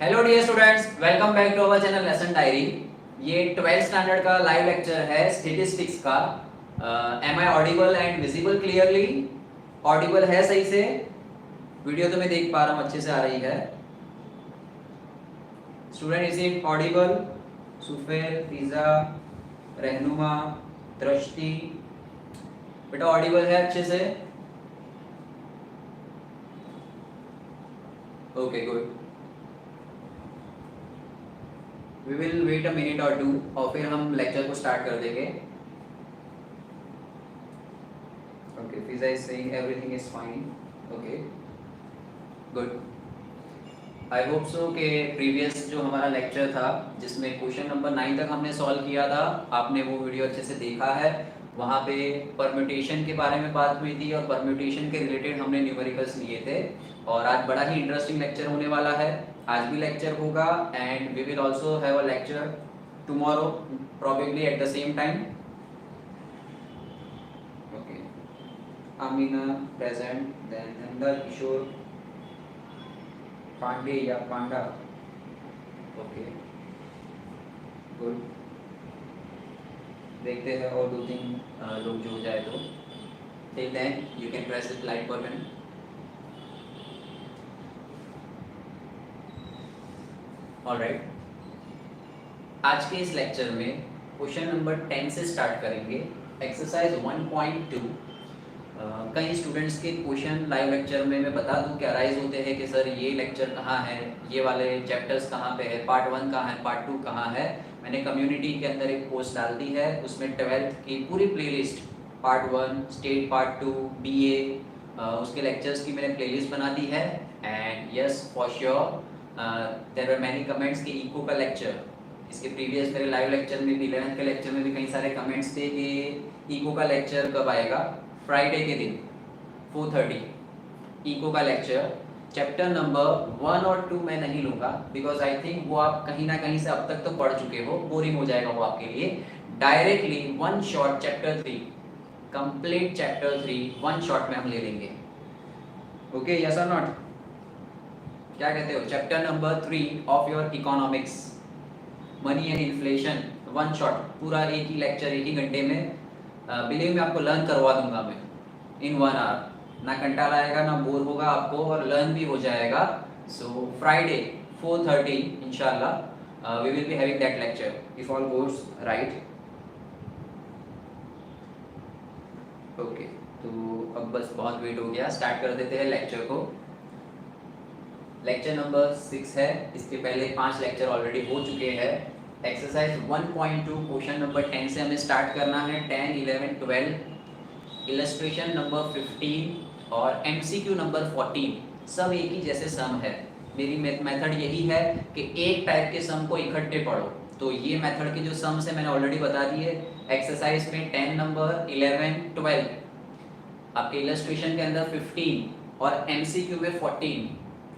Hello dear students, welcome back to our channel lesson diary. ये 12th standard का live lecture है statistics का। Am I audible and visible clearly? Audible है सही से? Video तो मैं देख पा रहा हूँ, अच्छे से आ रही है। Student, is it audible? Sufel, Fiza, Rahnuma, Drishti, बेटा ऑडिबल है अच्छे से? Okay, good. We will wait a minute or two और फिर हम लेक्चर को स्टार्ट कर देंगे। Okay, Fiza is saying everything is fine. Okay, good. I hope so कि प्रीवियस जो हमारा लेक्चर था जिसमें क्वेश्चन नंबर 9 तक हमने सॉल्व किया था, आपने वो वीडियो अच्छे से देखा है। वहाँ पे परम्यूटेशन के बारे में बात हुई थी और परम्यूटेशन के रिलेटेड हमने न्यूमेरिकल्स लिए थे। और आज बड़ा ही इंटरेस्टिंग लेक्चर होने वाला है। आज भी लेक्चर होगा and we will also have a lecture tomorrow probably at the same time. Okay, Amina present, then Nandar Kishor Pande या पांडा। Okay, good. देखते हैं और 2-3 लोग जुड़ जाए तो। Till then you can press the like button. Alright, आज के इस लेक्चर में क्वेश्चन नंबर 10 से स्टार्ट करेंगे। एक्सरसाइज 1.2। कई स्टूडेंट्स के क्वेश्चन लाइव लेक्चर में मैं बता दूं कि अराइज होते हैं कि सर ये लेक्चर कहाँ है, ये वाले चैप्टर्स कहाँ पे है, पार्ट 1 कहाँ है, पार्ट 2 कहाँ है। मैंने कम्युनिटी के अंदर एक पोस्ट डाल दी है, उसमें 12th की पूरी playlist, part 1, state, part 2, BA, उसके लेक्चर्स की मैंने प्लेलिस्ट बना दी है। And yes, for sure there were many comments कि इको का लेक्चर, इसके प्रीवियस मेरे लाइव लेक्चर में भी 11th के लेक्चर में भी कई सारे कमेंट्स थे कि इको का लेक्चर कब आएगा। फ्राइडे के दिन 4:30 इको का लेक्चर। चैप्टर नंबर 1 और 2 मैं नहीं लूँगा बिकॉज आई थिंक वो आप कहीं ना कहीं से अब तक तो पढ़ चुके हो, बोरिंग हो जाएगा वो आपके लिए। Directly one shot chapter 3, complete chapter 3 one shot में हम ले लेंगे। ओके, यस और नॉट? क्या कहते हो? Chapter number 3 of your economics, money and inflation, one shot, पूरा एक ही लेक्चर एक ही घंटे में। बिलीव में आपको लर्न करवा दूंगा मैं इन 1 आवर। ना कंटाला आएगा ना बोर होगा आपको और लर्न भी हो जाएगा। सो फ्राइडे 4:30 इंशाल्लाह we will be having that lecture if all goes right. Okay, तो अब बस बहुत वेट हो गया, स्टार्ट कर देते हैं लेक्चर को। लेक्चर नंबर 6 है, इसके पहले 5 लेक्चर ऑलरेडी हो चुके हैं। एक्सरसाइज 1.2 क्वेश्चन नंबर 10 से हमें स्टार्ट करना है। 10, 11, 12, इलस्ट्रेशन नंबर 15 और एमसीक्यू नंबर 14, सब एक ही जैसे सम है। मेरी मेथड यही है कि एक टाइप के सम को इकट्ठे पढ़ो। तो ये मेथड के जो सम्स है मैंने ऑलरेडी बता दिए। एक्सरसाइज में 10 नंबर, 11, 12, आपके इलस्ट्रेशन के अंदर 15 और एमसीक्यू में 14।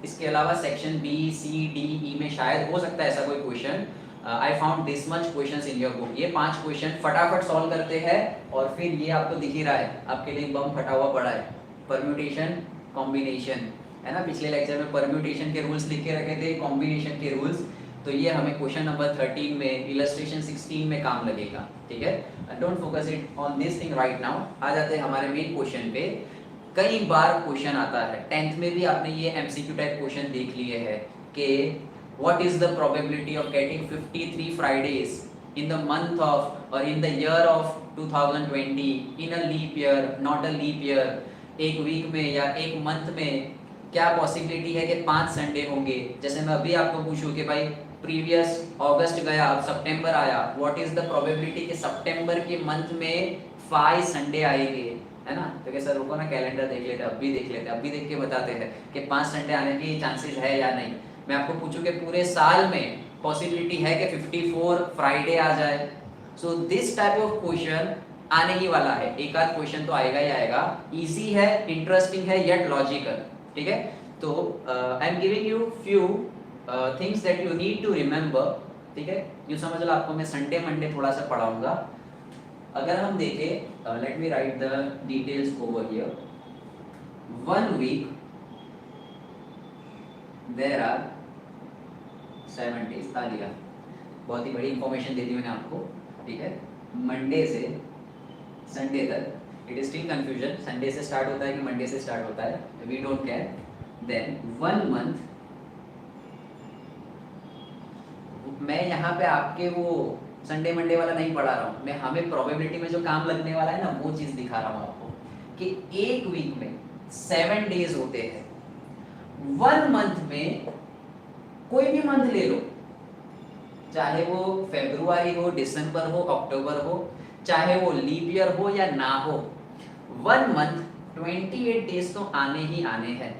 इसके अलावा सेक्शन बी, सी, डी, ई में शायद हो सकता है ऐसा कोई question. I found this much questions in your book. ये 5 क्वेश्चन फटाफट सॉल्व करते हैं और फिर ये आपको दिख ही रहा है, आपके लिए बम फटा हुआ पड़ा है, परम्यूटेशन कॉम्बिनेशन, है ना। पिछले लेक्चर में परम्यूटेशन के रूल्स लिख के रखे थे, कॉम्बिनेशन के रूल्स। तो ये हमें क्वेश्चन नंबर 13 में, इलस्ट्रेशन 16 में काम लगेगा, ठीक है। Don't focus it on this thing right now. आ जाते हैं हमारे मेन क्वेश्चन पे। कई बार क्वेश्चन आता है, 10th में भी आपने ये एमसीक्यू टाइप क्वेश्चन देख लिए हैं कि what is the probability of getting 53 Fridays in the month of और in the year of 2020 in a leap year, not a leap year. एक वीक में या एक मंथ में क्या पॉसिबिलिटी है कि 5 संडे होंगे। जैसे मैं अभी आपको पूछूं कि भाई प्रीवियस अगस्त गया, अब सितंबर आया, व्हाट इज द प्रोबेबिलिटी कि सितंबर के मंथ में 5 संडे आएंगे, है ना। तो क्या सर रुको ना, कैलेंडर देख लेते हैं, अभी देख लेते हैं, अभी देख के बताते हैं कि 5 संडे आने की चांसेस है या नहीं। मैं आपको पूछूं कि पूरे साल में पॉसिबिलिटी है कि 54 फ्राइडे आ जाए। So this type of question आने ही वाला है, एक आध क्वेश्चन तो आएगा ही आएगा। इजी है, इंटरेस्टिंग है, येट लॉजिकल, ठीक है। तो I am giving you few things that you need to remember, ठीक है। यू समझ लो, आपको मैं संडे मंडे थोड़ा सा पढ़ाऊंगा। अगर हम देखें, let me write the details over here. 1 week there are 7 days आ लिया। बहुत ही बड़ी इंफॉर्मेशन दे दी मैंने आपको, ठीक है। मंडे से संडे तक, it is still confusion, Sunday से स्टार्ट होता है कि मंडे से स्टार्ट होता है, we don't care. Then 1 month, मैं यहाँ पे आपके वो संडे मंडे वाला नहीं पढ़ा रहा हूँ, मैं हमें प्रोबेबिलिटी में जो काम लगने वाला है ना वो चीज दिखा रहा हूँ आपको कि एक वीक में 7 डेज होते हैं। 1 मंथ में कोई भी मंथ ले लो, चाहे वो फरवरी हो, दिसंबर हो, अक्टूबर हो, चाहे वो लीप ईयर हो या ना हो, 1 मंथ 28 डेज तो आने ही आने हैं।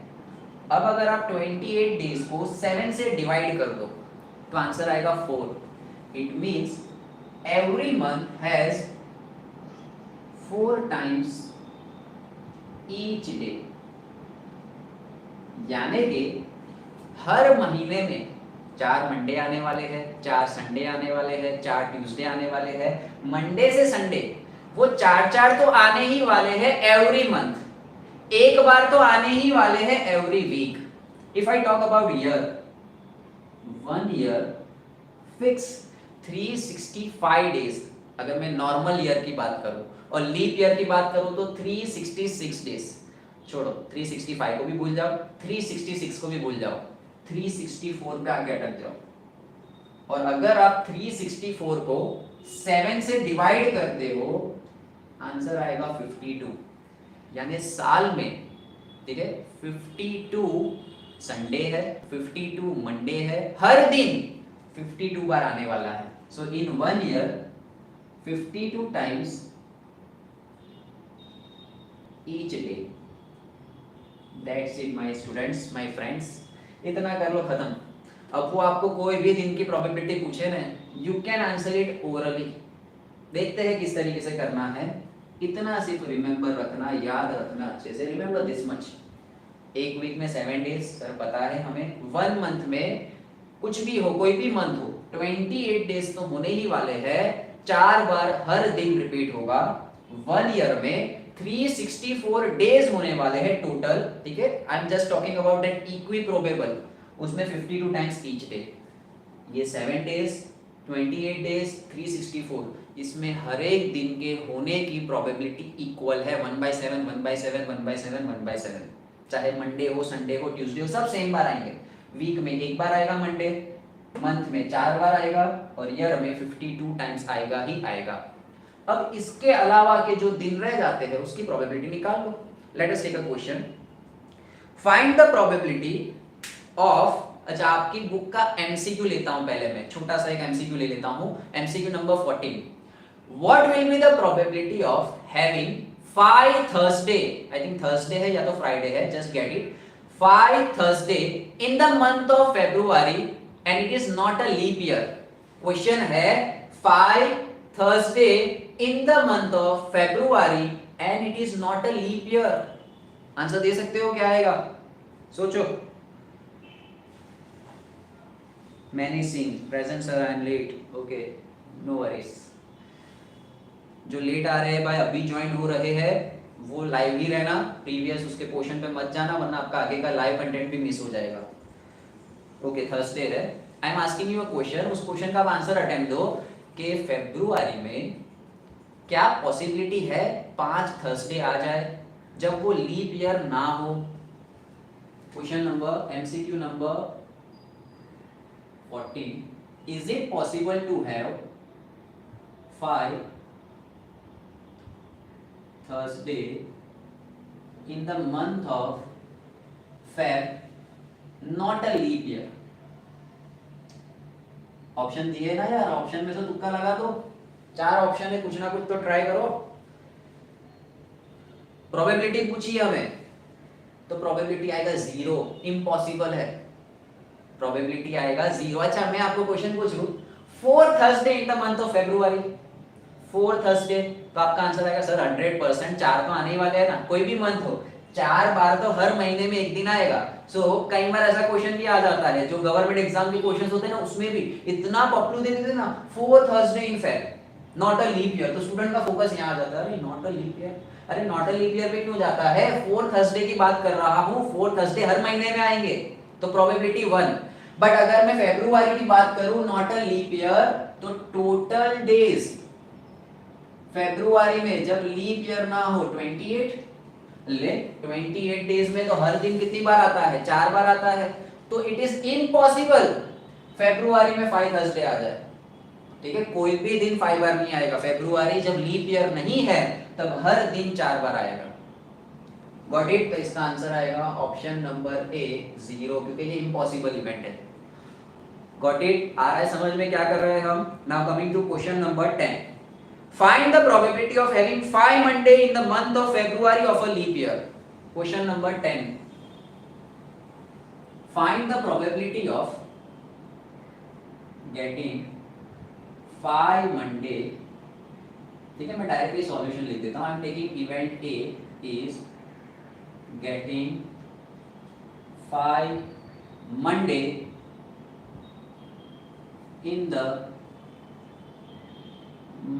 अब अगर आप 28 डेज को 7 से डिवाइड कर दो तो आंसर आएगा 4। It means every month has 4 times each day, यानी कि हर महीने में 4 मंडे आने वाले हैं, 4 संडे आने वाले हैं, 4 ट्यूसडे आने वाले हैं। मंडे से संडे वो 4 तो आने ही वाले हैं एवरी मंथ, एक बार तो आने ही वाले हैं every week. If I talk about year, 1 year fix 365 days, अगर मैं नॉर्मल ईयर की बात करूं, और लीप ईयर की बात करूं तो 366 डेज। छोड़ो 365 को भी भूल जाओ, 366 को भी भूल जाओ, 364 पे आके अटक जाओ। और अगर आप 364 को 7 से डिवाइड करते हो, आंसर आएगा 52। यानी साल में, ठीक है, 52 संडे है, 52 मंडे है, हर दिन 52 बार आने वाला है। सो इन 1 year 52 times each day. That's it my students, my friends, इतना कर लो खत्म। अब वो आपको कोई भी दिन की प्रोबेबिलिटी पूछे ना, you can answer it orally. देखते हैं किस तरीके से करना है। इतना सिर्फ रिमेंबर रखना, याद रखना अच्छे से, रिमेंबर दिस मच। एक वीक में 7 डेज सर पता है हमें, 1 मंथ में कुछ भी हो, कोई भी मंथ हो, 28 डेज तो होने ही वाले हैं, 4 बार हर दिन रिपीट होगा। 1 ईयर में 364 डेज होने वाले हैं टोटल, ठीक है। आई am just talking about that equi probable, उसमें 52 टाइम्स ईच डे। ये 7 डेज, 28 डेज, 364, इसमें हर एक दिन के होने की प्रोबेबिलिटी इक्वल है 1/7, 1/7, 1/7, 1/7। चाहे मंडे हो, संडे हो, ट्यूसडे हो, सब सेम बार आएंगे। वीक में एक बार आएगा मंडे, मंथ में 4 बार आएगा, और ईयर में 52 टाइम्स आएगा ही आएगा। अब इसके अलावा के जो दिन रह जाते हैं उसकी प्रोबेबिलिटी निकाल लो। Let us take a question, find the probability of, अच्छा आपकी बुक का एमसीक्यू लेता हूं पहले, मैं छोटा सा एक एमसीक्यू ले लेता हूं, MCQ number 14। What will be the probability of having 5 Thursday, I think Thursday है या तो फ्राइडे है, just get it, 5 Thursday in the month of February and it is not a leap year. Question है 5 Thursday in the month of February and it is not a leap year. Answer दे सकते हो, क्या आएगा सोचो। Many sing, present sir I am late, okay, no worries। जो late आ रहे हैं भाई, अभी ज्वाइन हो रहे हैं, वो लाइव ही रहना, प्रीवियस उसके पोर्शन पे मत जाना, वरना आपका आगे का लाइव कंटेंट भी मिस हो जाएगा। ओके, थर्सडे है, I am asking you a question, उस क्वेश्चन का आप आंसर अटेम्प्ट दो कि फरवरी में क्या पॉसिबिलिटी है 5 थर्सडे आ जाए जब वो लीप ईयर ना हो। Question number, MCQ number 14, is it possible to have 5 Thursday in the month of Feb, not a leap year? Option दिए ना यार, ऑप्शन में से तुक्का लगा दो, 4 ऑप्शन है, कुछ ना कुछ तो ट्राई करो। प्रोबेबिलिटी पूछी हमें, तो प्रोबेबिलिटी आएगा 0, इम्पॉसिबल है, प्रोबेबिलिटी आएगा 0। अच्छा मैं आपको क्वेश्चन पूछूं, 4 Thursday in the month of February, 4 Thursday, तो आपका आंसर आएगा सर 100%, 4 तो आने ही वाले हैं ना, कोई भी मंथ हो 4 बार तो हर महीने में एक दिन आएगा। सो कई बार ऐसा क्वेश्चन भी आ जाता है, जो गवर्नमेंट एग्जाम के क्वेश्चन होते हैं ना, उसमें भी इतना पॉपुलर दे देते ना, 4 Thursday in Feb, not a leap year, तो स्टूडेंट का फोकस यहाँ आ जाता है, अरे नॉट अ लीप ईयर, अरे नॉट अ लीप ईयर पे क्यों जाता है, 4 थर्सडे की बात कर रहा हूँ, 4 थर्सडे हर महीने में आएंगे, तो प्रोबेबिलिटी 1। बट अगर मैं फेब्रुआरी की बात करूं, नॉट अ लीप ईयर, तो टोटल डेज फेब्रुआरी में जब लीप ईयर ना हो 28 ले, 28 डेज में तो हर दिन कितनी बार आता है? 4 बार आता है। तो इट इज इम्पॉसिबल फेब्रुआरी में 5 थर्सडे आ जाए। ठीक है, कोई भी दिन 5 बार नहीं आएगा। फेब्रुआरी जब लीप ईयर नहीं है तब हर दिन 4 बार आएगा। Got it? तो इसका आंसर आएगा ऑप्शन नंबर ए 0, क्योंकि ये इम्पॉसिबल इवेंट है। Got it? आ रहा है समझ में क्या कर रहे हैं हम? Now coming to question number 10, find the probability of having 5 Monday in the month of February of a leap year. Question number 10, find the probability of getting 5 Monday. ठीक है, मैं डायरेक्टली सॉल्यूशन लिख देता हूं। I am taking event A is getting 5 Monday in the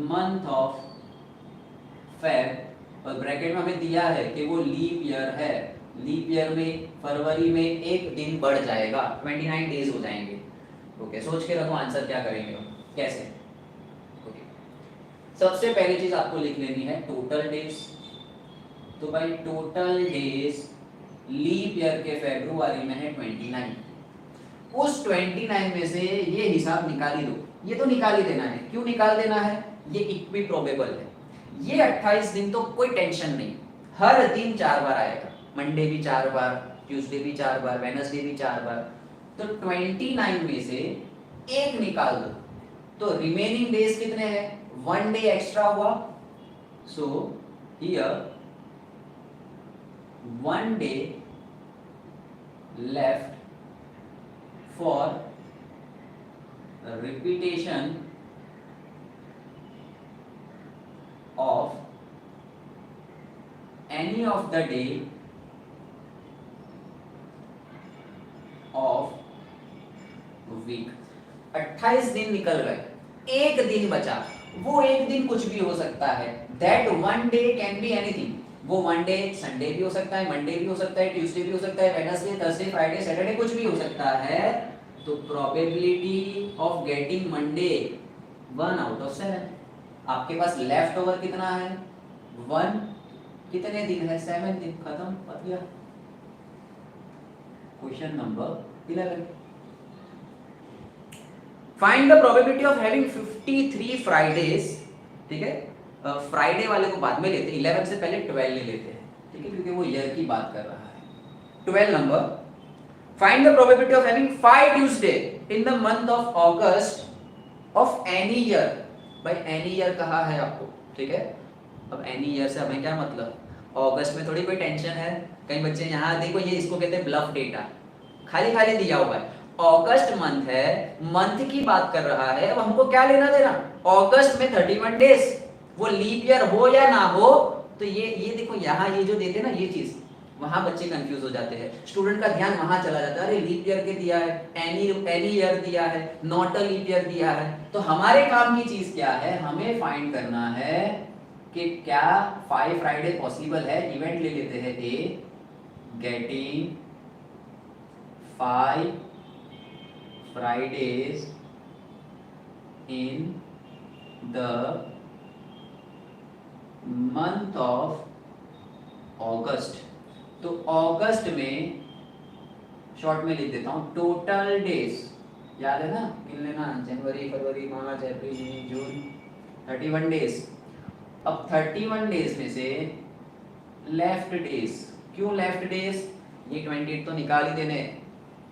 month of Feb, और bracket में हमें दिया है कि वो लीप ईयर है। लीप ईयर में फरवरी में एक दिन बढ़ जाएगा, 29 डेज हो जाएंगे। ओके, सोच के रखो आंसर क्या करेंगे हम, कैसे? ओके, सबसे पहली चीज आपको लिख लेनी है टोटल डेज। तो भाई टोटल डेज लीप ईयर के फेब्रुआरी में है 29। उस 29 में से ये हिसाब निकाल ही दो। ये तो निकाल ही देना है। क्यों निकाल देना है? ये इक्वी प्रोबेबल है। ये 28 दिन तो कोई टेंशन नहीं, हर दिन 4 बार आएगा। मंडे भी 4 बार, ट्यूसडे भी 4 बार, वेडनेसडे भी 4 बार। तो 29 में से एक निकाल दो, तो रिमेनिंग डेज कितने हैं? 1 डे एक्स्ट्रा हुआ। So here 1 day left for repetition of any of the day of week। 28 दिन निकल गए, एक दिन बचा। वो एक दिन कुछ भी हो सकता है। That one day can be anything। वो वन डे संडे भी हो सकता है, मंडे भी हो सकता है, ट्यूसडे भी हो सकता है, वेडनेसडे, थर्सडे, फ्राइडे, सैटरडे, कुछ भी हो सकता है। तो probability of getting Monday 1 out of 7। आपके पास लेफ्ट ओवर कितना है? 1। कितने दिन है? 7 दिन। खत्म, पत गया। Question number 11, find the probability of having 53 Fridays. ठीक है, फ्राइडे वाले को बाद में लेते हैं, 11 से पहले 12 ले लेते हैं। ठीक है, क्योंकि वो ईयर की बात कर रहा है। 12 number, find the probability of having 5 Tuesday in the month of August of any year. भाई एनी ईयर कहा है आपको, ठीक है। अब एनी ईयर से हमें क्या मतलब? अगस्त में थोड़ी कोई टेंशन है। कई बच्चे यहाँ देखो, ये इसको कहते हैं ब्लफ डेटा, खाली खाली दिया हुआ है। अगस्त मंथ है, मंथ की बात कर रहा है। अब हमको क्या लेना देना? अगस्त में 31 डेज, वो लीप ईयर हो या ना हो। तो ये देखो यहाँ ये जो देते ना ये चीज, वहां बच्चे कंफ्यूज हो जाते हैं। स्टूडेंट का ध्यान वहां चला जाता है, अरे लीप ईयर के दिया है, एनी ईयर दिया है, नॉट अ लीप ईयर दिया है। तो हमारे काम की चीज क्या है? हमें फाइंड करना है कि क्या 5 फ्राइडे पॉसिबल है। इवेंट ले लेते हैं A, getting 5 Fridays in the month of August. तो अगस्त में शॉर्ट में लिख देता हूं टोटल डेज, याद है ना? गिन लेना, जनवरी, फरवरी, मार्च, अप्रैल, मई, जून, 31 डेज। अब 31 डेज में से लेफ्ट डेज। क्यों लेफ्ट डेज? ये 28 तो निकाल ही देने,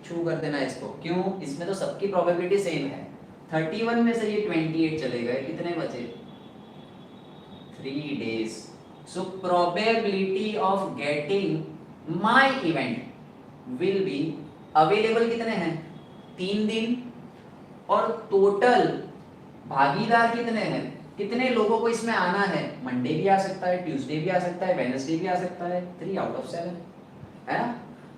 छू कर देना इसको। क्यों? इसमें तो सबकी प्रोबेबिलिटी सेम है। 31 में से ये 28 चले गए, कितने बचे? 3 days। So probability of getting my event will be available कितने हैं? 3 दिन। और टोटल भागीदार कितने हैं? कितने लोगों को इसमें आना है? मंडे भी आ सकता है, ट्यूसडे भी आ सकता है, वेडनेसडे भी आ सकता है। 3 आउट ऑफ 7 है ना?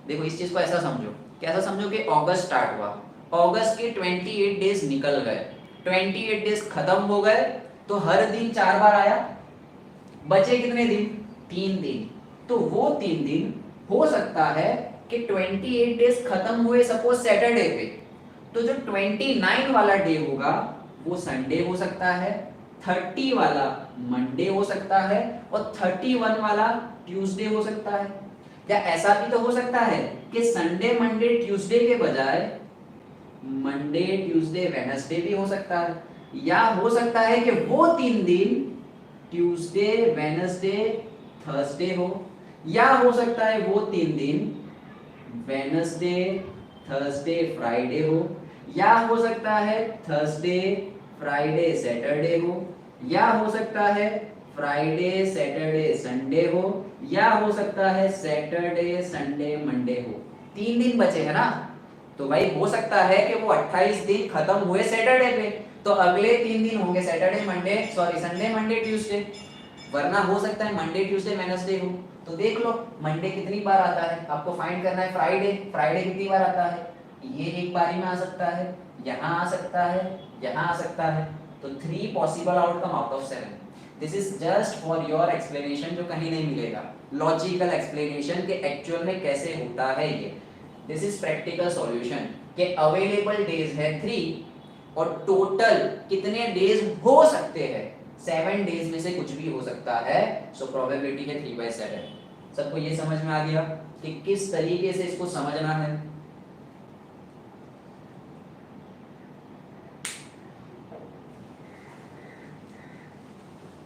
देखो इस चीज को ऐसा समझो, कैसा समझो कि अगस्त स्टार्ट हुआ, अगस्त के 28 डेज निकल गए, 28 डेज खत्म हो गए, तो हर दिन 4 बार आया, बचे कितने दिन? 3 दिन। तो वो 3 दिन हो सकता है कि 28 डेज खत्म हुए सपोज सैटरडे पे, तो जो 29 वाला डे होगा वो संडे हो सकता है, 30 वाला मंडे हो सकता है और 31 वाला ट्यूसडे हो सकता है। या ऐसा भी तो हो सकता है कि संडे मंडे ट्यूसडे के बजाय मंडे ट्यूसडे वेडनेसडे भी हो सकता है, या हो सकता है कि वो 3 दिन ट्यूसडे वेडनेसडे थर्सडे हो, या हो सकता है वो 3 दिन वेडनेसडे थर्सडे फ्राइडे हो, या हो सकता है थर्सडे फ्राइडे सैटरडे हो, या हो सकता है फ्राइडे सैटरडे संडे हो, या हो सकता है सैटरडे संडे मंडे हो। 3 दिन बचे हैं ना, तो भाई हो सकता है कि वो 28 दिन खत्म हुए सैटरडे पे, तो अगले 3 दिन होंगे Saturday Monday sorry Sunday Monday Tuesday, वरना हो सकता है मंडे ट्यूसडे वेडनेसडे हो। तो देख लो मंडे कितनी बार आता है, आपको फाइंड करना है फ्राइडे, फ्राइडे कितनी बार आता है, ये एक बारी में आ सकता है, यहाँ आ सकता है, यहाँ आ सकता है। तो 3 possible outcome out of 7। This is just for your explanation, जो कहीं नहीं मिलेगा, लॉजिकल एक्सप्लेनेशन के एक्चुअल में कैसे होता है ये। दिस इज प्रैक्टिकल सॉल्यूशन के अवेलेबल डेज है 3 और टोटल कितने डेज हो सकते हैं, 7 डेज में से कुछ भी हो सकता है। सो प्रोबेबिलिटी है 3/7। सबको ये समझ में आ गया कि किस तरीके से इसको समझना है।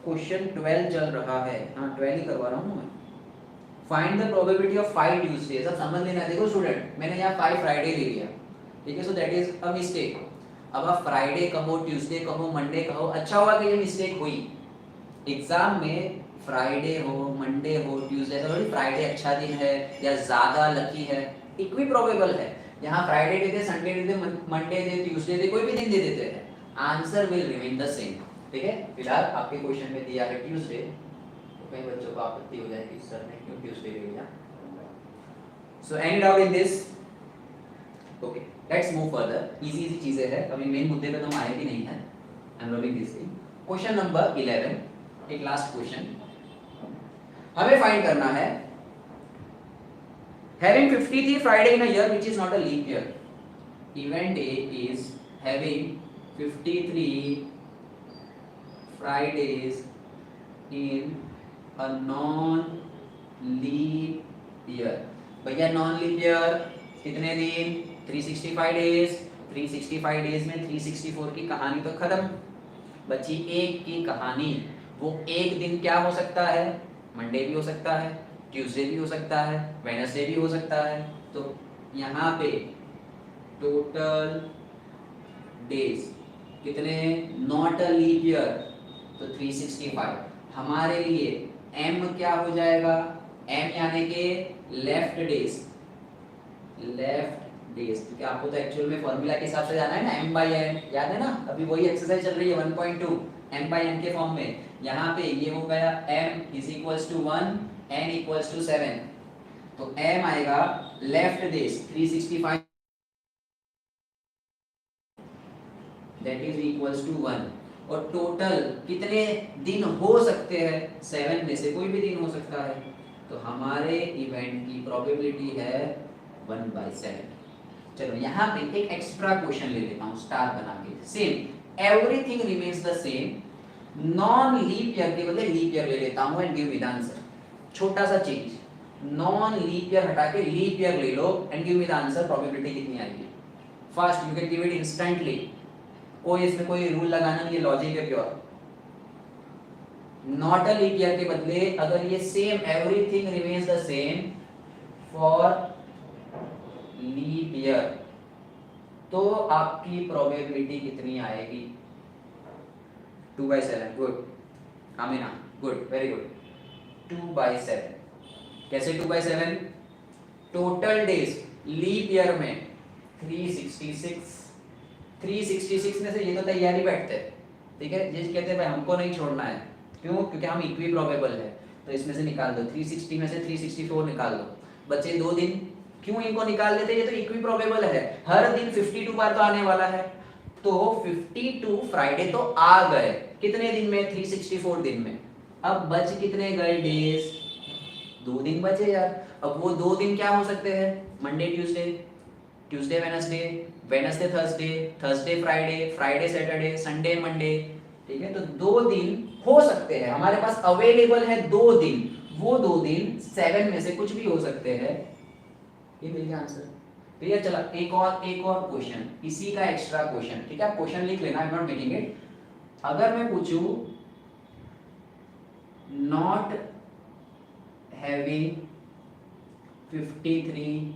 क्वेश्चन 12 चल रहा है, हाँ 12 ही करवा रहा हूँ मैं। Find the probability of 5 Tuesdays. अब समझ लेना, देखो स्टूडेंट मैंने यहाँ 5 फ्राइडे ले लिया, ठीक है, so that is a mistake. अब आप फ्राइडे कहो, ट्यूसडे कहो, मंडे कहो, अच्छा होगा कि ये मिस्टेक हुई। एग्जाम में फ्राइडे हो, मंडे हो, ट्यूसडे हो, फ्राइडे अच्छा दिन है या ज्यादा लकी है, इक्वी प्रोबेबल है। यहाँ फ्राइडे दे दे, संडे दे दे, मंडे दे, ट्यूसडे दे, कोई भी दिन दे देते हैं, answer will remain the same. ठीक है, फिलहाल आपके क्वेश्चन में दिया है ट्यूसडे, तो कई बच्चों को आपत्ति हो जाएगी सर ने क्यों ट्यूसडे ले लिया। So any doubt in this? Okay, let's move further. Easy easy चीजें हैं, अभी मेन मुद्दे पे तो हम आए भी नहीं है। I am rubbing this thing. Question number 11, एक लास्ट क्वेश्चन हमें फाइंड करना है। Having 53 Friday in a year which is not a leap year, event A is having 53 Fridays in a non-leap year। भैया नॉन लीप ईयर कितने दिन, 365 days, 365 days में 364 की कहानी तो खत्म, बची एक की कहानी। वो एक दिन क्या हो सकता है, मंडे भी हो सकता है, ट्यूसडे भी हो सकता है, वेडनेसडे भी हो सकता है। तो यहाँ पे टोटल डेज कितने, नॉट अ लीप ईयर, तो 365। हमारे लिए m क्या हो जाएगा, m यानी के लेफ्ट डेज, लेफ्ट डेज, क्योंकि आपको तो एक्चुअल में फॉर्मूला के हिसाब से जाना है ना, m/n, याद है ना, अभी वही एक्सरसाइज चल रही है 1.2 m/n के फॉर्म में। यहाँ पे ये हो गया m = 1, n = 7, तो m आएगा left days 365, that is equals to 1। और टोटल कितने दिन हो सकते हैं, 7 में से कोई भी दिन हो सकता है, तो हमारे इवेंट की प्रोबेबिलिटी है 1/7। चलो यहाँ पे एक एक्स्ट्रा क्वेश्चन ले लेता हूँ स्टार बना के, same everything remains the same, non leap year के बदले लीप ईयर ले लेता हूँ and give me the answer. छोटा सा चेंज, नॉन लीप ईयर हटा के लीप ईयर ले लो and give me the answer, probability कितनी आएगी। First you can give it instantly, कोई इसमें कोई रूल लगाना नहीं है, लॉजिक है pure. Not a leap year के बदले अगर ये same everything remains the same for leap year, तो आपकी प्रोबेबिलिटी कितनी आएगी, 2/7। Good Amina, good, very good, 2/7। कैसे 2/7? टोटल डेज लीप ईयर में 366, 366 में से ये तो तैयारी बैठते हैं, ठीक है, जिस कहते हैं भाई हमको नहीं छोड़ना है, क्यों, क्योंकि हम इक्वी प्रोबेबल है, तो इसमें से निकाल दो, 360 में से 364 निकाल दो, बचे 2 दिन, क्यों इनको निकाल देते, ये तो इक्वी प्रोबेबल है, हर दिन 52 बार तो आने वाला है, तो 52 फ्राइडे तो आ गए, कितने दिन में, 364 दिन में। अब बच कितने गए डेज, 2 दिन बचे यार। अब वो 2 दिन क्या हो सकते हैं, Monday Tuesday, Tuesday Wednesday, Wednesday Thursday, Thursday Friday, Friday Saturday, Sunday Monday, ठीक है। तो 2 दिन हो सकते हैं हमारे पास अवेलेबल है, 2 दिन, वो 2 दिन 7 में से कुछ भी हो सकते हैं। ये मिल गया आंसर। क्लियर? चला एक और क्वेश्चन, इसी का एक्स्ट्रा क्वेश्चन, ठीक है। क्वेश्चन लिख लेना, आई एम नॉट मेकिंग इट। अगर मैं पूछूं नॉट हैविंग 53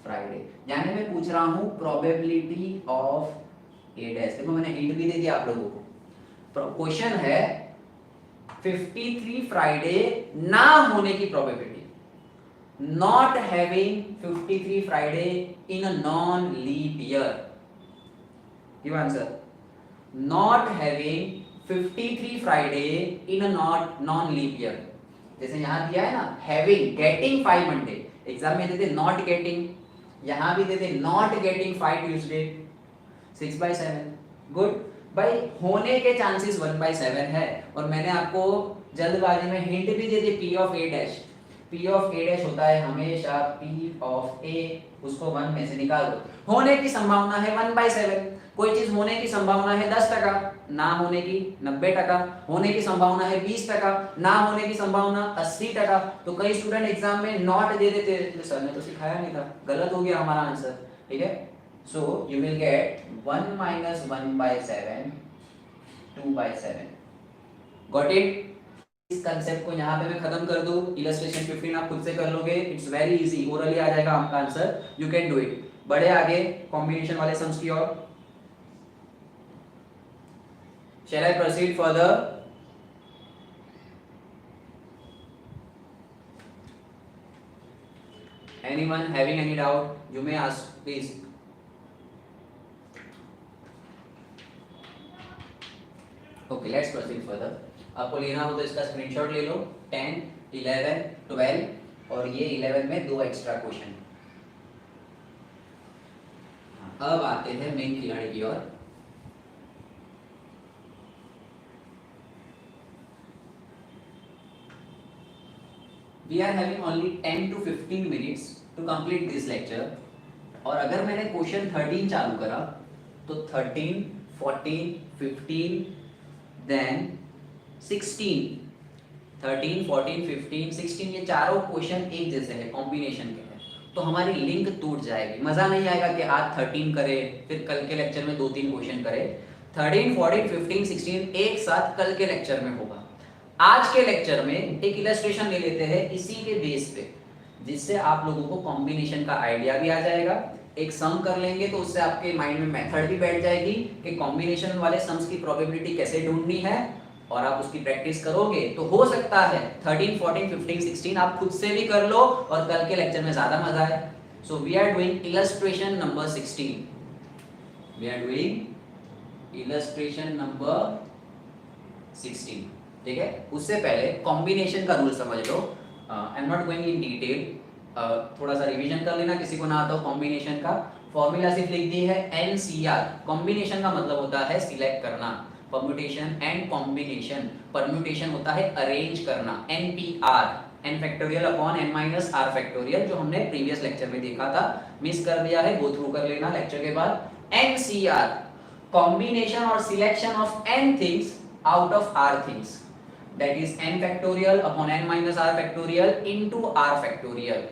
फ्राइडे, यानी मैं पूछ रहा हूं प्रोबेबिलिटी ऑफ ए डैश। देखो मैंने हिंट भी दे दिया आप लोगों को। क्वेश्चन है 53 फ्राइडे ना होने की probability, not having 53 Friday in a non leap year. Give answer. Not having 53 Friday in a non leap year. जैसे यहां दिया है ना, हैविंग, गेटिंग 5 मंडे, एग्जाम में देते नॉट गेटिंग, यहां भी देते नॉट गेटिंग 5 ट्यूसडे, 6/7। गुड भाई, होने के चांसेस 1/7 है। और मैंने आपको जल्दबाजी में हिंट भी दे दी, P of A dash. P of A dash होता है हमेशा पी ऑफ ए, उसको 1 में से निकाल दो। होने की संभावना है 1/7। कोई चीज होने की संभावना है 10%, ना होने की 90%, होने की संभावना है 20%, ना होने की संभावना 80%। तो कई स्टूडेंट एग्जाम में नॉट दे देते, सर ने तो सिखाया नहीं था, गलत हो गया हमारा आंसर, ठीक है। So you will get 1 - 1/7 2/7। Got it? इस कंसेप्ट को यहाँ पे मैं खत्म कर दूं। इलस्ट्रेशन 15 आप खुद से कर लोगे, इट्स वेरी इजी, ओरली आ जाएगा आपका answer, you can do it. बढ़े आगे कॉम्बिनेशन वाले सम्स की ओर। Shall I proceed further? Anyone having any doubt? You may ask, please. Okay, let's proceed further. आपको लेना हो तो इसका स्क्रीनशॉट ले लो। 10, 11, 12 और ये 11 में 2 एक्स्ट्रा क्वेश्चन। अब आते हैं मेन खिलाड़ी की ओर। We are having only 10 to 15 minutes to complete this lecture. और अगर मैंने क्वेश्चन 13 चालू करा तो 13, 14, 15, then 16, 13, 14, 15, 16 ये चारों क्वेश्चन एक जैसे हैं, कॉम्बिनेशन के हैं, तो हमारी लिंक टूट जाएगी। मजा नहीं आएगा कि आज 13 करे फिर कल के लेक्चर में 2-3 क्वेश्चन करे। 13, 14, 15, 16 एक साथ कल के लेक्चर में होगा। आज के लेक्चर में एक इलस्ट्रेशन ले लेते हैं इसी के बेस पे, जिससे आप लोगों को कॉम्बिनेशन का आइडिया भी आ जाएगा। एक सम कर लेंगे तो उससे आपके माइंड में मेथड भी बैठ जाएगी कि कॉम्बिनेशन वाले सम्स की प्रोबेबिलिटी कैसे ढूंढनी है, और आप उसकी प्रैक्टिस करोगे तो हो सकता है 13, 14, 15, 16 आप खुद से भी कर लो और कल के लेक्चर में ज्यादा मजा आए। So we are doing illustration number 16। We are doing illustration number 16, ठीक है। उससे पहले कॉम्बिनेशन का रूल समझ लो। I am not going in detail, थोड़ा सा रिवीजन कर लेना, किसी को ना आता हो कॉम्बिनेशन का। फॉर्मूला सिर्फ लिख दी है NCR। कॉम्बिनेशन का मतलब होता है सिलेक्ट करना, परम्यूटेशन एंड कॉम्बिनेशन। परम्यूटेशन होता है अरेंज करना, NPR, n factorial upon n minus r factorial, जो हमने प्रीवियस लेक्चर में देखा था। मिस कर दिया है, गो थ्रू कर लेना लेक्चर के बाद। NCR, कॉम्बिनेशन और selection of n things out of r things, that is n factorial upon n minus r factorial into r factorial,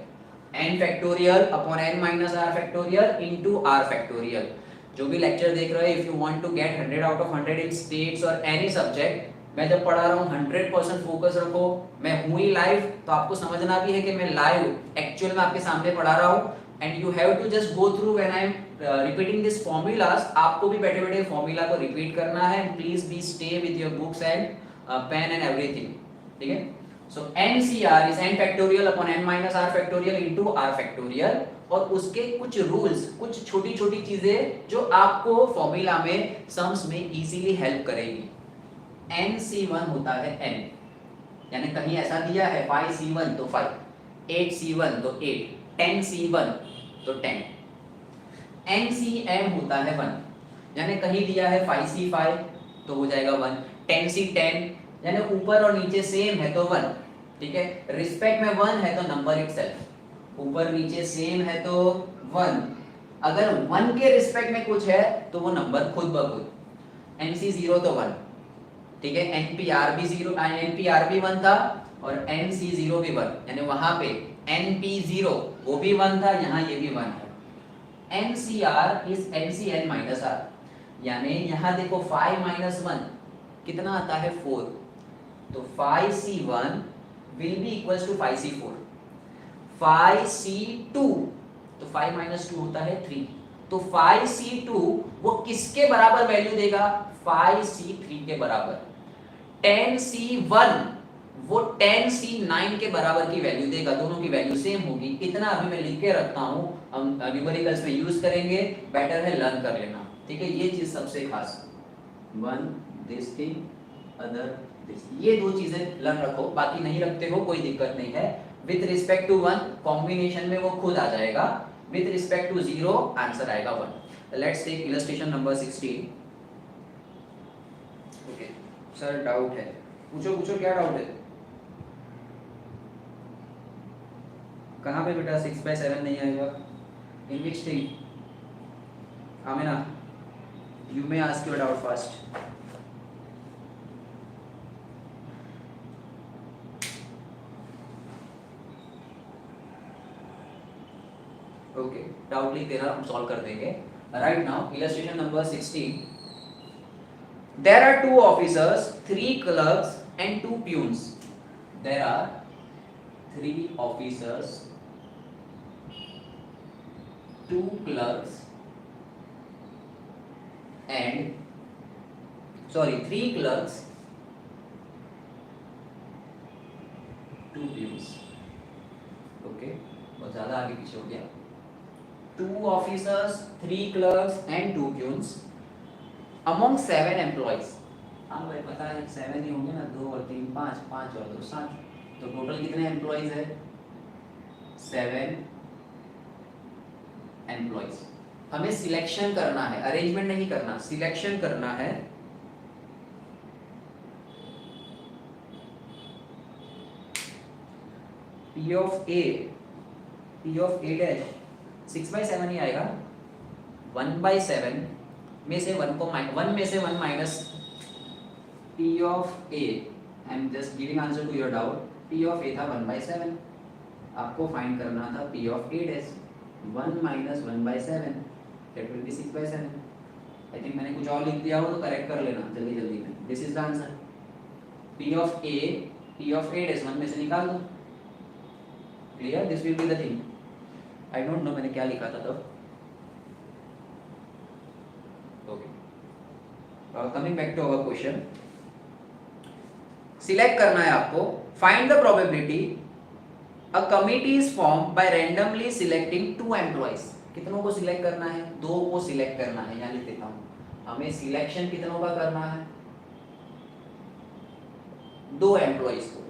n factorial upon n minus r factorial into r factorial। जो भी lecture देख रहे हो, if you want to get 100 out of 100 in states or any subject, मैं जब पढ़ा रहा हूँ 100% फोकस रखो। मैं हूँ ही लाइव, तो आपको समझना भी है कि मैं लाइव एक्चुअल में आपके सामने पढ़ा रहा हूँ। And you have to just go through when I am repeating this formulas. आपको भी बैठे बैठे फॉर्मूला को रिपीट करना है। Please be stay with your books and pen and everything, ठीक है। So NCR is n factorial upon n minus r factorial into r factorial, और उसके कुछ रूल्स, कुछ छोटी छोटी चीजें जो आपको फॉर्मूला में सम्स में इजीली हेल्प करेगी। NC1 होता है n, यानी कहीं ऐसा दिया है 5C1 तो 5, 8C1 तो 8, 10C1 तो 10। NCM होता है 1, यानी कहीं दिया है 5C5 तो हो जाएगा 1, 10C10 यानी ऊपर और नीचे सेम है तो 1, ठीक है। रिस्पेक्ट में 1 है तो नंबर इटसेल्फ, ऊपर नीचे सेम है तो 1, अगर 1 के रिस्पेक्ट में कुछ है तो वो नंबर खुद ब खुद, NC 0 तो 1, ठीक है, NPR भी 0, NPR भी 1 था और NC 0 भी 1, यानी वहां पे NP 0 वो भी 1 था, यहाँ ये भी 1 है। NCR is NCN minus R, यानी यहाँ देखो 5 माइनस 1 कितना आता है 4, तो 5C1 will be equals to 5C4, 5C2 तो 5 माइनस 2 होता है 3, तो 5C2 वो किसके बराबर वैल्यू देगा, 5C3 के बराबर। 10C1 वो 10C9 के बराबर की वैल्यू देगा, दोनों की वैल्यू सेम होगी। इतना अभी मैं लिख के रखता हूं, हम न्यूमेरिकल्स में यूज करेंगे, बेटर है लर्न कर लेना, ठीक है। ये चीज सबसे खास, one this thing other this, ये दो चीजें लर्न रखो, बाकी नहीं रखते हो कोई दिक्कत नहीं है। विथ रिस्पेक्ट टू 1 कॉम्बिनेशन में वो खुद आ जाएगा, विथ रिस्पेक्ट टू 0 आंसर आएगा 1। Let's take illustration number 16। Okay sir doubt है, पूछो पूछो क्या डाउट है। कहाँ पे बेटा 6/7 नहीं आएगा, in which thing, Amina you may ask your doubt first. Okay doubt लिख तेरा हम सॉल्व कर देंगे। Right now illustration number 16, there are 2 officers, 3 clerks and 2 peons. There are 3 officers, 2 clerks and 3 clerks, 2 peons. Okay बहुत ज्यादा आगे पीछे हो गया। 2 officers, 3 clerks and 2 peons among 7 employees। हाँ भाई पता है 7 ही होंगे ना, 2 और 3 5, 5 और 2 7, तो टोटल कितने एम्प्लॉइज है, 7 एम्प्लॉइज। हमें सिलेक्शन करना है, अरेंजमेंट नहीं करना, सिलेक्शन करना है। P of A डैश 6/7 ही आएगा, 1/7 में से 1 को 1 में से 1 minus P of A, I am just giving answer to your doubt. P of A था 1/7, आपको फाइंड करना था P of A dash, 1 minus 1/7 that will be 6/7। I think मैंने कुछ और लिख दिया हो तो करेक्ट कर लेना जल्दी जल्दी में। This is the answer, P of A dash 1 में से निकाल दो, clear, this will be the thing. I don't know मैंने क्या लिखा था तब। Okay coming back to our question, select करना है आपको। Find the probability a committee is form by randomly selecting 2 employees. कितनों को सिलेक्ट करना है, 2 को सिलेक्ट करना है, यहाँ लिख देता हूँ। हमें सिलेक्शन कितनों का करना है, 2 एम्प्लॉइज को,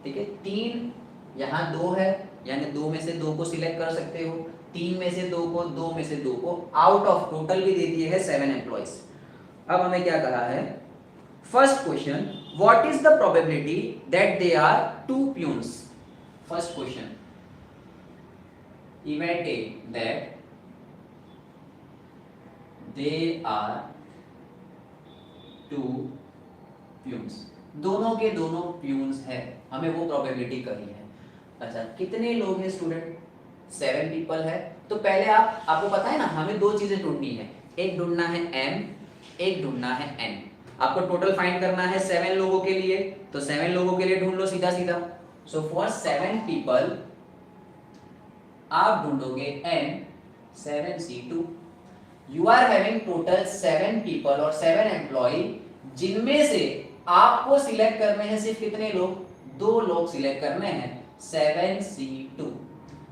ठीक है। 3 यहाँ 2 है, यानी 2 में से 2 को सिलेक्ट कर सकते हो, 3 में से 2 को, 2 में से 2 को, आउट ऑफ टोटल भी दे दिए है 7 एम्प्लॉइज। अब हमें क्या कहा है, first question, what is the probability that they are 2 peons. First question, imagine that they are 2 peons, दोनों के दोनों प्यून्स है, हमें वो प्रोबेबिलिटी करनी है। अच्छा कितने लोग हैं स्टूडेंट, 7 पीपल है। तो पहले आपको पता है ना, हमें 2 चीजें ढूंढनी है, एक ढूंढना है M, एक ढूंढना है N। आपको टोटल फाइंड करना है 7 लोगों के लिए, तो 7 लोगों के लिए ढूंढ लो सीधा सीधा। सो फॉर 7 पीपल आप ढूंढोगे N 7C2। You are having total 7 people और 7 एम्प्लॉय, जिनमें से आपको सिलेक्ट करने हैं सिर्फ कितने लोग, 2 लोग सिलेक्ट करने हैं, 7C2।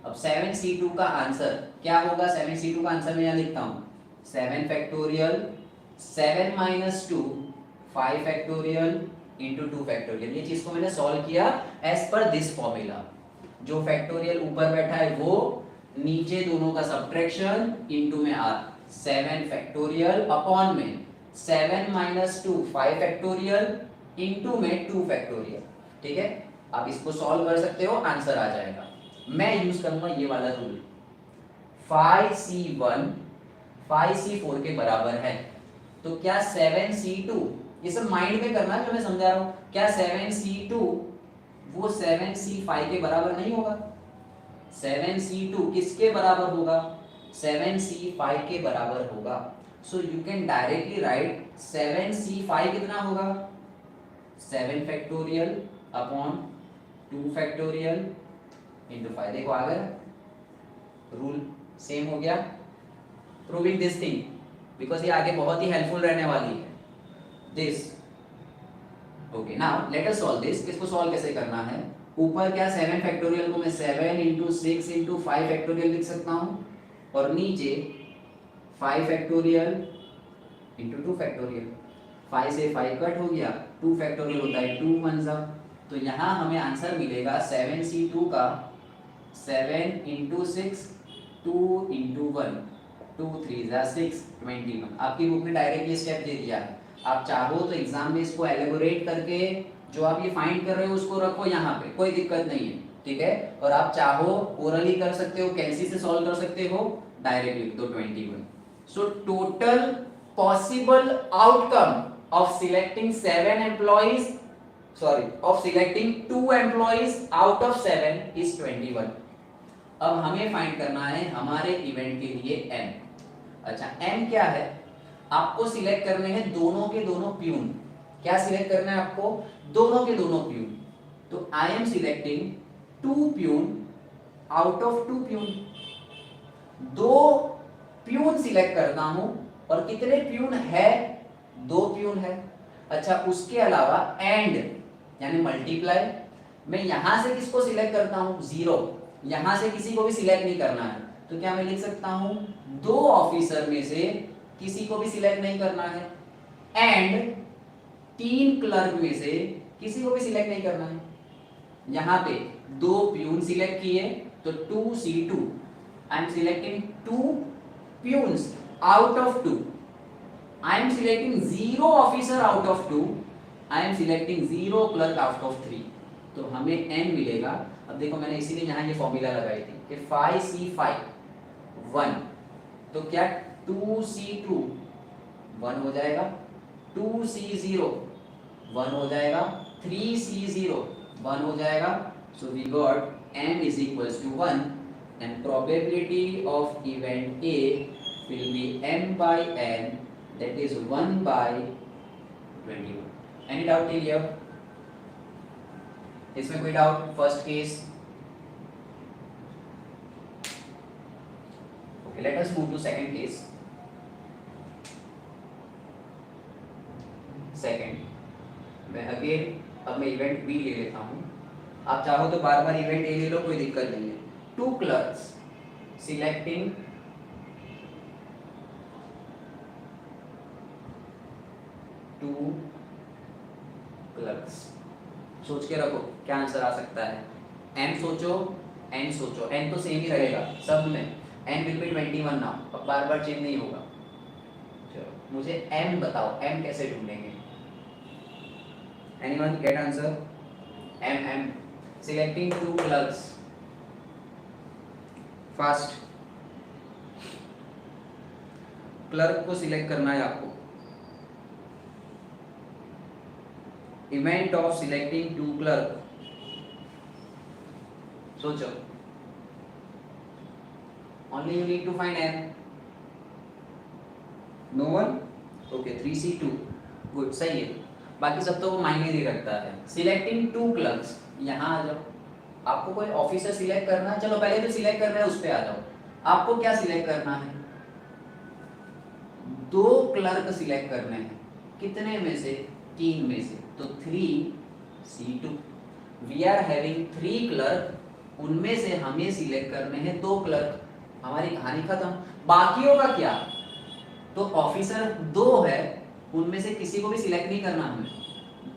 अब 7C2 का आंसर क्या होगा, 7C2 का आंसर मैं यहाँ लिखता हूँ, 7 factorial 7 minus 2 5 factorial into 2 factorial. ये चीज को मैंने सॉल्व किया एज पर दिस फॉर्मूला। जो फैक्टोरियल ऊपर बैठा है वो, नीचे दोनों का सब्ट्रैक्शन इंटू में r, 7 फैक्टोरियल अपॉन में 7 माइनस 2 5 फैक्टोरियल इंटू में 2 फैक्टोरियल। ठीक है, आप इसको सॉल्व कर सकते हो, आंसर आ जाएगा। मैं यूज करूंगा ये वाला रूल, 5C1 5C4 के बराबर है। तो क्या 7C2, ये सब माइंड में करना है जो मैं समझा रहा हूं, क्या 7C2 वो 7C5 के बराबर नहीं होगा? 7C2 किसके बराबर होगा? 7C5 के बराबर होगा। So you can directly right 7C5 कितना होगा? 7 फैक्टोरियल अपॉन 2 फैक्टोरियल इंटू 5। देखो आ गया, रूल सेम हो गया। प्रूविंग दिस थिंग बिकॉज ये आगे बहुत ही हेल्पफुल रहने वाली है। This okay, now let us solve this. इसको सॉल्व कैसे करना है? ऊपर क्या 7 फैक्टोरियल को मैं 7 इंटू 6 इंटू 5 फैक्टोरियल लिख सकता हूं, और नीचे 5 फैक्टोरियल इंटू 2 फैक्टोरियल। 5 से 5 कट हो गया, 2 फैक्टोरियल होता है 2 1 सा। तो यहाँ हमें आंसर मिलेगा 7C2 का 7 इंटू 6 2 इंटू 1 2 3 6 21। आपकी बुक में डायरेक्ट ये स्टेप दे दिया है। आप चाहो तो एग्जाम में इसको एलेबोरेट करके जो आप ये फाइंड कर रहे हो उसको रखो यहाँ पे, कोई दिक्कत नहीं है, ठीक है। और आप चाहो ओरली कर सकते हो, कैंसी से सॉल्व कर सकते हो, डायरेक्ट लिख दो 21। So total possible outcome of selecting 7 employees, sorry, of selecting 2 employees out of 7 is 21। अब हमें फाइंड करना है हमारे इवेंट के लिए m। अच्छा, m क्या है? आपको सिलेक्ट करने हैं दोनों के दोनों प्यून। क्या सिलेक्ट करना है आपको? दोनों के दोनों प्यून। तो I M selecting 2 peon out of 2 peon. 2 peon select करता हूं, और कितने प्यून है? 2 प्यून है। अच्छा, उसके अलावा एंड यानी मल्टीप्लाई, मैं यहां से किसको सिलेक्ट करता हूं? 0। यहां से किसी को भी सिलेक्ट नहीं करना है, तो क्या मैं लिख सकता हूं 2 ऑफिसर में से किसी को भी सिलेक्ट नहीं करना है, एंड 3 क्लर्क में से किसी को भी सिलेक्ट नहीं करना है। यहां पे 2 प्यून सिलेक्ट किए तो 2C2, I am selecting 2 peons out of 2। I am selecting 0 officer out of 2. I am selecting 0 clerk out of 3. तो हमें n मिलेगा। अब देखो मैंने इसीलिए यहाँ ये फॉर्मूला लगाई थी कि 5C5 1, तो क्या 2C2 1 हो जाएगा, 2C0 1 हो जाएगा, 3C0 1 हो जाएगा। So we got n is equals to 1 and probability of event A will be m by n, that is 1 by 21। Any doubt till here? इसमें कोई doubt? First case. Okay, let us move to second case। Second मैं again अब मैं event B ले लेता हूं। आप चाहो तो बार बार इवेंट ए ले लो, कोई दिक्कत नहीं है। 2 क्लर्क्स सिलेक्टिंग 2 क्लर्क्स। सोच के रखो क्या आंसर आ सकता है। m सोचो, n सोचो, n तो सेम ही रहेगा सब में, n विल बी 21 नाउ, अब बार बार चेंज नहीं होगा। चलो मुझे m बताओ, m कैसे ढूंढेंगे? Anyone get answer? m selecting 2 clerks. First clerk को सिलेक्ट करना है आपको। इवेंट ऑफ सिलेक्टिंग 2 क्लर्क, सोचो। Only you need to find n। No one? Okay, 3C2 good, सही है। बाकी सब तो वो मायने नहीं रखता है। सिलेक्टिंग 2 क्लर्क्स, यहाँ आ जाओ। आपको कोई ऑफिसर सिलेक्ट करना है, चलो पहले तो सिलेक्ट करना है उस पे आ जाओ। आपको क्या सिलेक्ट करना है? 2 क्लर्क सिलेक्ट करने हैं। कितने में से? 3 में से। तो 3C2। We are having 3 clerk, उनमें से हमें सिलेक्ट करने हैं 2 क्लर्क। हमारी कहानी खत्म। बाकियों का क्या? तो ऑफिसर 2 है, उनमें से किसी को भी सिलेक्ट नहीं करना हमें।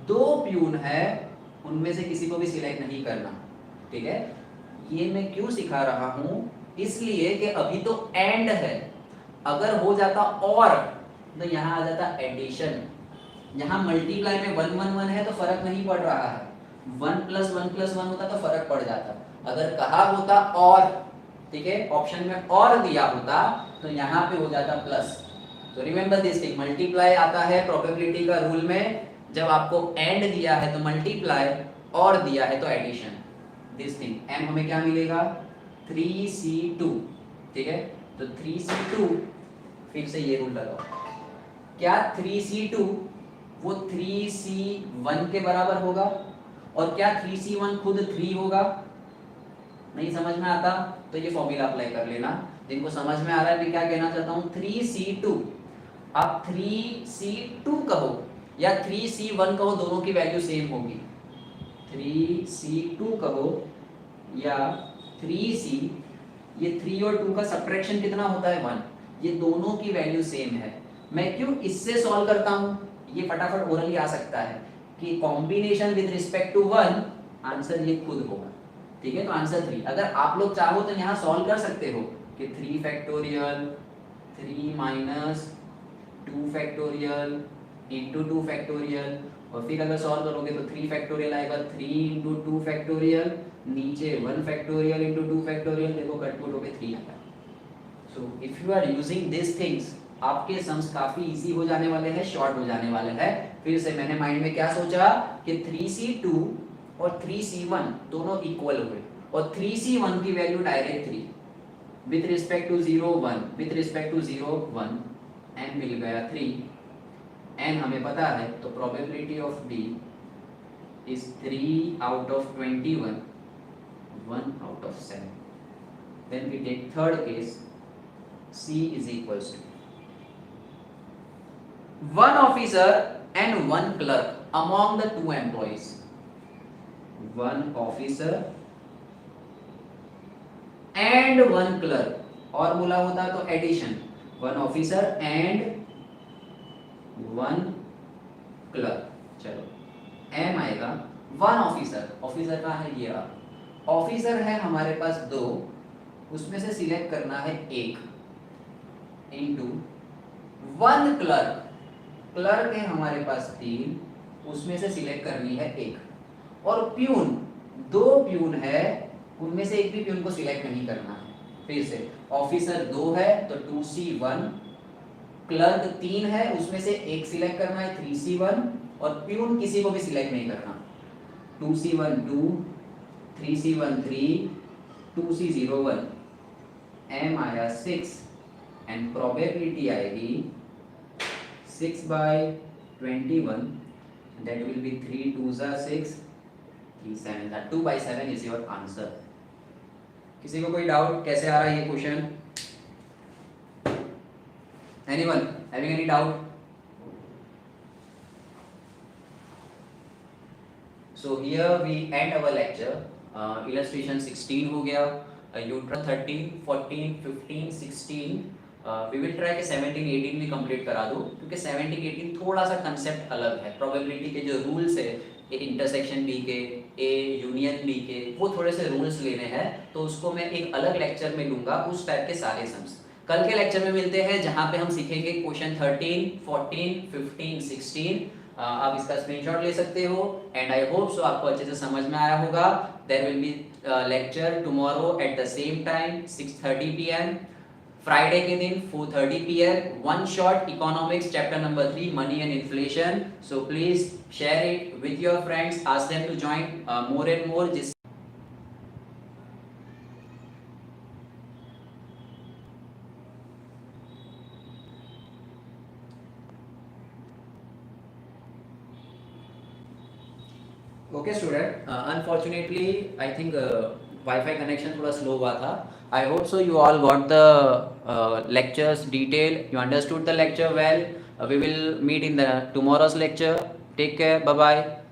2 प्यून है, उनमें से किसी को भी सिलेक्ट नहीं करना, ठीक है। ये मैं क्यों सिखा रहा हूं? इसलिए कि अभी तो एंड है। अगर हो जाता और, तो यहाँ आ जाता एडिशन। यहाँ मल्टीप्लाई में 1 1 1 है तो फर्क नहीं पड़ रहा है। 1 + 1 + 1 होता तो फर्क पड़ जाता। अगर कहा होता और, ठीक है, ऑप्शन में और दिया होता तो यहाँ पे हो जाता प्लस। तो रिमेंबर दिस थिंग, मल्टीप्लाई आता है प्रोबेबिलिटी का रूल में, जब आपको एंड दिया है तो मल्टीप्लाई और दिया है तो एडिशन। दिस थिंग m हमें क्या मिलेगा 3c2, ठीक है, तो 3c2 फिर से ये रूल लगाओ, क्या 3c2 वो 3c1 के बराबर होगा, और क्या 3c1 खुद 3 होगा? नहीं समझ में आता तो ये फॉर्मूला अप्लाई कर लेना। जिनको समझ में आ रहा है मैं क्या कहना चाहता हूँ, 3c2 आप 3c2 कहो या 3c1 कहो, दोनों की वैल्यू सेम होगी। 3c2 कहो या 3c, ये 3 और 2 का सब्ट्रैक्शन कितना होता है 1, ये दोनों की वैल्यू सेम है। मैं क्यों इससे सॉल्व करता हूँ, ये फटाफट ओरली आ सकता है कि combination with respect to 1, answer ये खुद होगा, ठीक है, तो आंसर 3। अगर आप लोग चाहो तो यहाँ सॉल्व कर सकते हो कि 3 factorial 3 minus 2 factorial into 2 factorial, और फिर अगर सॉल्व करोगे तो 3 फैक्टोरियल आएगा 3 इंटू 2 फैक्टोरियल, नीचे 1 फैक्टोरियल इंटू 2 फैक्टोरियल, देखो कटपुट होके 3 आता है। So if you are using this things, आपके सम्स काफी इजी हो जाने वाले हैं, शॉर्ट हो जाने वाले हैं। फिर से मैंने माइंड में क्या सोचा कि 3c2 और 3c1 दोनों इक्वल हुए, और 3c1 की value direct 3 with respect to 0 1, with respect to 0 1, n मिल गया 3, n हमें पता है, तो probability of d is 3 out of 21, 1 out of 7. Then we take third case, c is equals to 1 officer and 1 clerk among the 2 employees. 1 officer and 1 clerk, और बोला होता तो एडिशन, 1 ऑफिसर एंड 1 क्लर्क। चलो m आएगा 1 officer, officer का है ये रहा, ऑफिसर है हमारे पास 2, उसमें से सिलेक्ट करना है 1 इंटू 1 क्लर्क, क्लर्क है हमारे पास 3, उसमें से सिलेक्ट करनी है 1, और प्यून 2 प्यून है, उनमें से एक भी प्यून को सिलेक्ट नहीं करना है। फिर से ऑफिसर 2 है तो 2c1, क्लर्क 3 है, उसमें से एक सिलेक्ट करना है 3c1, और प्यून किसी को भी सिलेक्ट नहीं करना, 2c1 2, 3c1 3, 2c01, m आया 6 एंड प्रोबेबिलिटी आएगी 6/21, that will be 3 2s are 6, 3 7s are 2/7 is your answer। किसी को कोई डाउट कैसे आ रहा है ये question? Anyone having any doubt? So here we end our lecture. Illustration 16 हो गया, you try 13, 14, 15, 16. We will try कि 17, 18 भी कंप्लीट करा दो, क्योंकि 17, 18 थोड़ा सा कंसेप्ट अलग है। प्रोबेबिलिटी के जो रूल्स है, इंटरसेक्शन बी के, ए यूनियन बी के, वो थोड़े से रूल्स लेने हैं, तो उसको मैं एक अलग लेक्चर में लूंगा, उस टाइप के सारे सम्स। कल के लेक्चर में मिलते हैं जहां पे हम सीखेंगे क्वेश्चन 13, 14, 15, 16। आप इसका स्क्रीनशॉट ले सकते हो, एंड आई होप सो आपको अच्छे से समझ में आया होगा। There will be lecture tomorrow at the same time 6:30 PM, Friday के दिन 4:30 PM, one shot economics chapter number 3 money and inflation. So please share it with your friends, ask them to join more and more. जिस okay student, unfortunately I think wifi connection थोड़ा slow हुआ था। I hope so you all got the lectures detail, you understood the lecture well. We will meet in the tomorrow's lecture. Take care, bye bye.